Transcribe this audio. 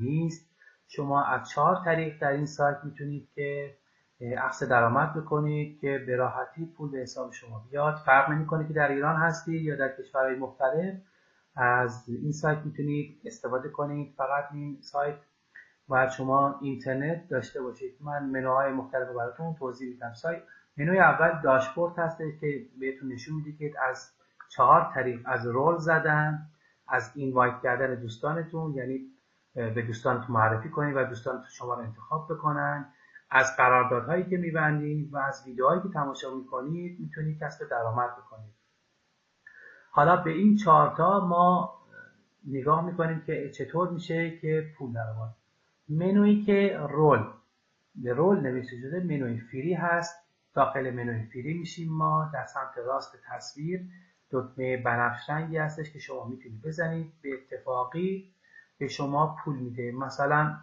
نیست. شما از 4 طریق در این سایت میتونید که اخذ درآمد بکنید که به راحتی پول به حساب شما بیاد. فرق نمیکنه که در ایران هستی یا در کشورهای مختلف، از این سایت میتونید استفاده کنید. فقط این سایت باید شما اینترنت داشته باشید. من منوهای مختلف رو براتون توضیح میدم. منوی اول داشبورد هست که بهتون نشون میده که از 4 طریق از رول زدن، از اینوایت کردن دوستانتون، یعنی به دوستانتون معرفی کنید و دوستانتون شما رو انتخاب بکنن، از قراردادهایی که میبندید و از ویدیوهایی که تماشا میکنید میتونید کسب درآمد بکنید. حالا به این 4 تا ما نگاه میکنیم که چطور میشه که پول درآمد. منویی که به رول نوشته شده منوی فری هست. داخل منوی فری میشیم ما. در سمت راست تصویر دکمه بنفش رنگی هستش که شما میتونید بزنید، به اتفاقی به شما پول میده. مثلا